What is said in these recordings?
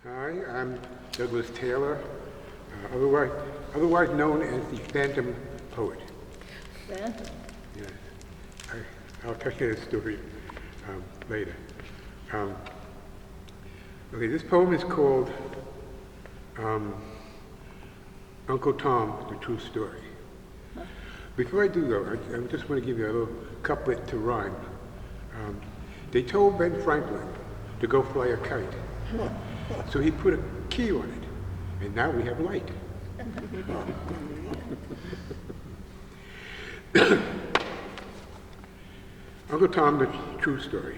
Hi, I'm Douglas Taylor, otherwise known as the Phantom Poet. Phantom. Yes, I'll tell you the story later. Um, okay, this poem is called Uncle Tom, The True Story. Before I do though, I just want to give you a little couplet to rhyme. They told Ben Franklin to go fly a kite. So he put a key on it, and now we have light. Uncle Tom, The True Story.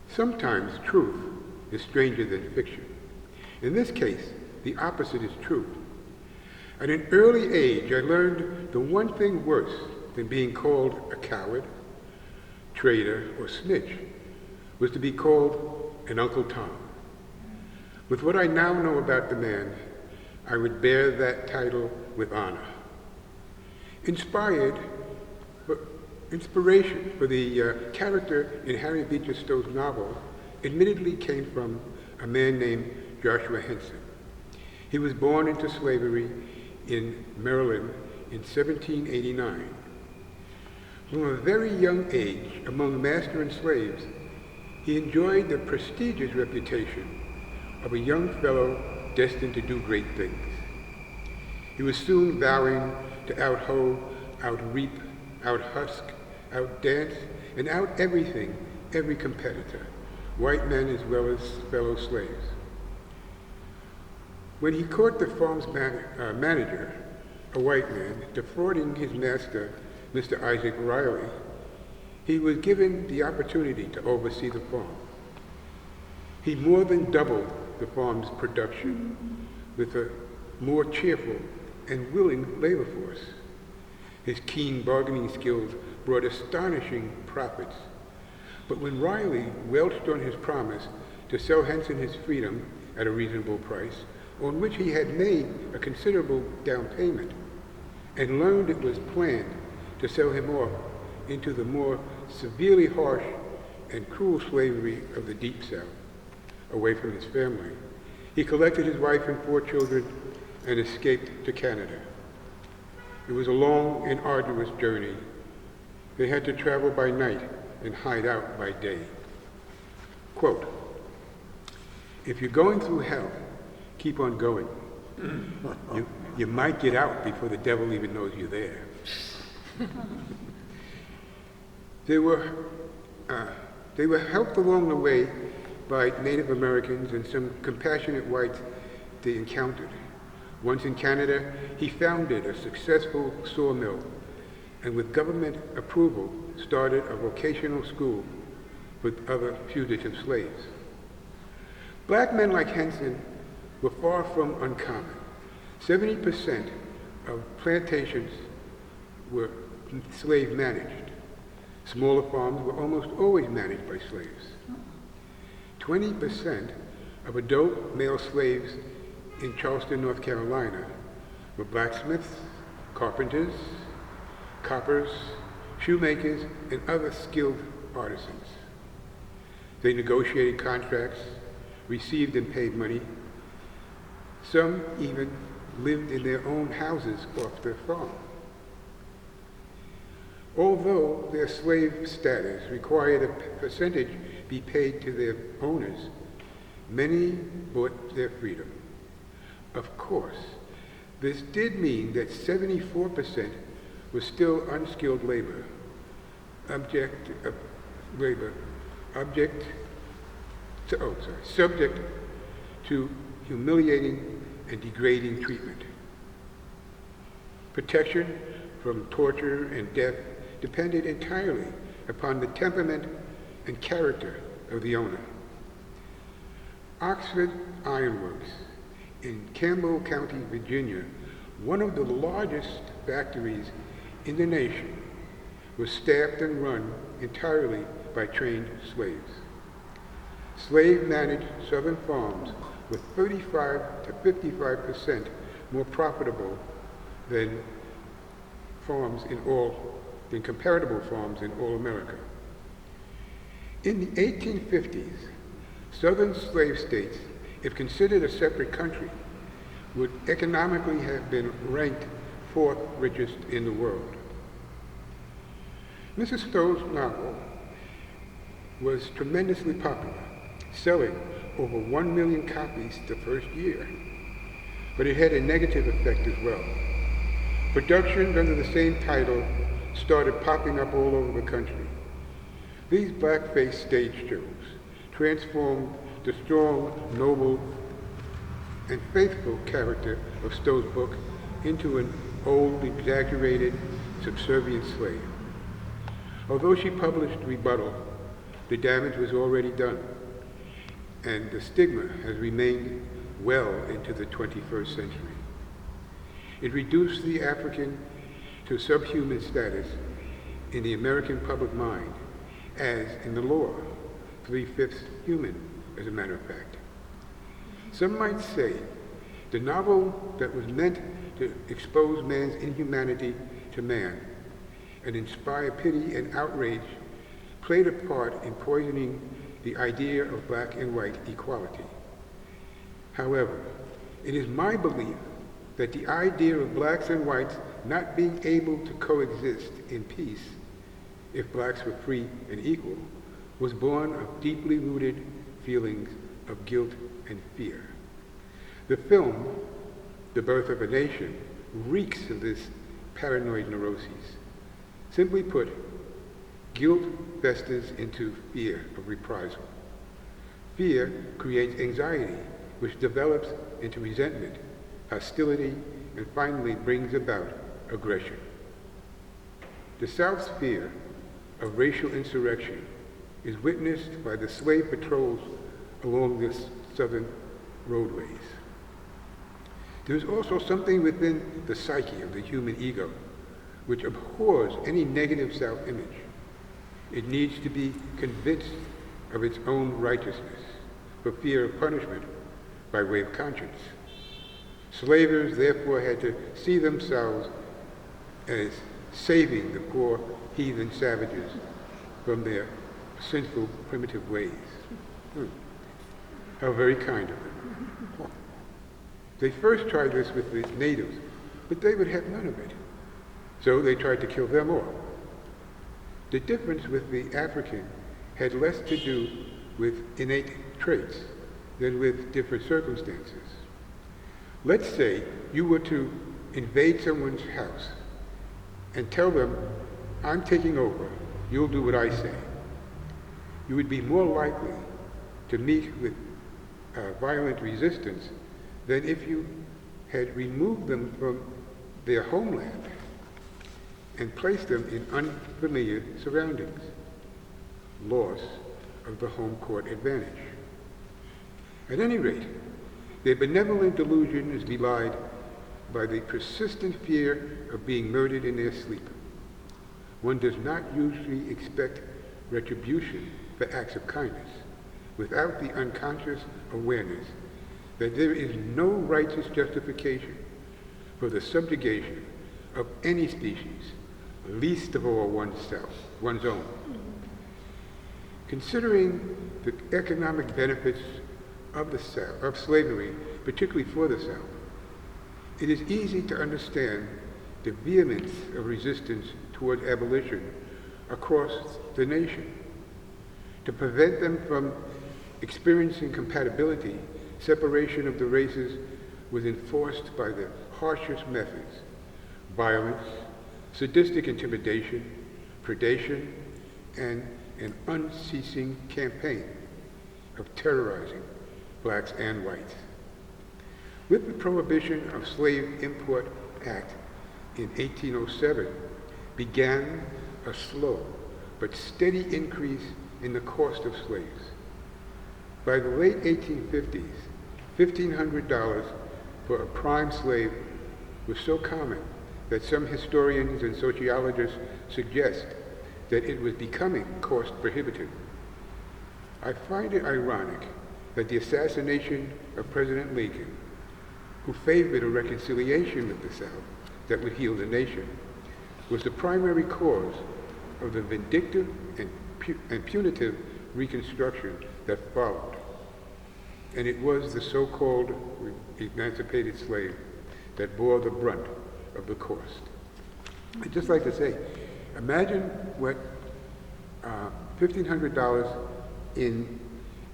Sometimes truth is stranger than fiction. In this case, the opposite is true. At an early age, I learned the one thing worse than being called a coward, traitor, or snitch was to be called an Uncle Tom. With what I now know about the man, I would bear that title with honor. Inspiration for the character in Harry Beecher Stowe's novel admittedly came from a man named Joshua Henson. He was born into slavery in Maryland in 1789. From a very young age, among master and slaves, he enjoyed the prestigious reputation of a young fellow destined to do great things. He was soon vowing to out-hoe, out-reap, out-husk, out-dance, and out-everything every competitor, white men as well as fellow slaves. When he caught the farm's manager, a white man, defrauding his master, Mr. Isaac Riley, he was given the opportunity to oversee the farm. He more than doubled the farm's production with a more cheerful and willing labor force. His keen bargaining skills brought astonishing profits. But when Riley welched on his promise to sell Henson his freedom at a reasonable price, on which he had made a considerable down payment, and learned it was planned to sell him off into the more severely harsh and cruel slavery of the Deep South, away from his family, he collected his wife and 4 children and escaped to Canada. It was a long and arduous journey. They had to travel by night and hide out by day. Quote, "If you're going through hell, keep on going. You might get out before the devil even knows you're there." They were helped along the way by Native Americans and some compassionate whites they encountered. Once in Canada, he founded a successful sawmill and with government approval started a vocational school with other fugitive slaves. Black men like Henson were far from uncommon. 70% of plantations were slave managed. Smaller farms were almost always managed by slaves. 20% of adult male slaves in Charleston, North Carolina were blacksmiths, carpenters, coppers, shoemakers, and other skilled artisans. They negotiated contracts, received and paid money. Some even lived in their own houses off their farm. Although their slave status required a percentage be paid to their owners, many bought their freedom. Of course, this did mean that 74% was still unskilled labor, subject to humiliating and degrading treatment. Protection from torture and death depended entirely upon the temperament and character of the owner. Oxford Iron Works in Campbell County, Virginia, one of the largest factories in the nation, was staffed and run entirely by trained slaves. Slave-managed southern farms were 35 to 55% more profitable than comparable farms in all America. In the 1850s, southern slave states if considered a separate country, would economically have been ranked fourth richest in the world. Mrs. Stowe's novel was tremendously popular, selling over 1 million copies the first year. But it had a negative effect as well. Productions under the same title started popping up all over the country. These blackface stage shows transformed the strong, noble, and faithful character of Stowe's book into an old, exaggerated, subservient slave. Although she published rebuttal, the damage was already done, and the stigma has remained well into the 21st century. It reduced the African to subhuman status in the American public mind, as in the law, 3/5 human, as a matter of fact. Some might say the novel that was meant to expose man's inhumanity to man and inspire pity and outrage played a part in poisoning the idea of black and white equality. However, it is my belief that the idea of blacks and whites not being able to coexist in peace, if blacks were free and equal, was born of deeply rooted feelings of guilt and fear. The film, The Birth of a Nation, reeks of this paranoid neuroses. Simply put, guilt festers into fear of reprisal. Fear creates anxiety, which develops into resentment, hostility, and finally brings about aggression. The South's fear of racial insurrection is witnessed by the slave patrols along the southern roadways. There is also something within the psyche of the human ego which abhors any negative self-image. It needs to be convinced of its own righteousness for fear of punishment by way of conscience. Slavers therefore had to see themselves as saving the poor heathen savages from their sinful primitive ways. How very kind of them. They first tried this with the natives, but they would have none of it. So they tried to kill them all. The difference with the African had less to do with innate traits than with different circumstances. Let's say you were to invade someone's house and tell them, I'm taking over, you'll do what I say. You would be more likely to meet with violent resistance than if you had removed them from their homeland and placed them in unfamiliar surroundings. Loss of the home court advantage. At any rate, their benevolent delusion is belied by the persistent fear of being murdered in their sleep. One does not usually expect retribution for acts of kindness without the unconscious awareness that there is no righteous justification for the subjugation of any species, least of all one's own. Considering the economic benefits of the South, of slavery, particularly for the South, it is easy to understand the vehemence of resistance toward abolition across the nation. To prevent them from experiencing compatibility, separation of the races was enforced by the harshest methods: violence, sadistic intimidation, predation, and an unceasing campaign of terrorizing blacks and whites. With the Prohibition of Slave Import Act in 1807 began a slow but steady increase in the cost of slaves. By the late 1850s, $1,500 for a prime slave was so common that some historians and sociologists suggest that it was becoming cost prohibitive. I find it ironic that the assassination of President Lincoln, who favored a reconciliation with the South that would heal the nation, was the primary cause of the vindictive and punitive Reconstruction that followed. and it was the so-called emancipated slave that bore the brunt of the cost. I'd just like to say, imagine what $1,500 in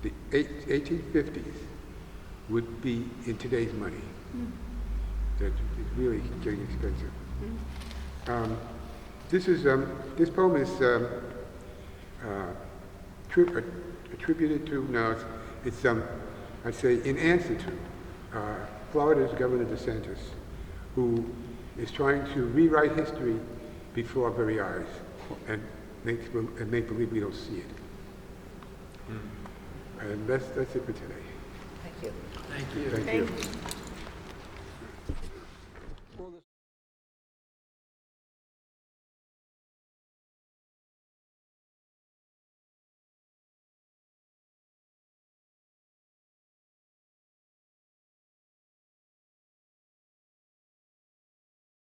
the 1850s would be in today's money. That it's really getting expensive. This poem is attributed to, no, it's I say in answer to Florida's Governor DeSantis, who is trying to rewrite history before our very eyes and make believe we don't see it. And that's it for today. Thank you. Thank you. Thank you.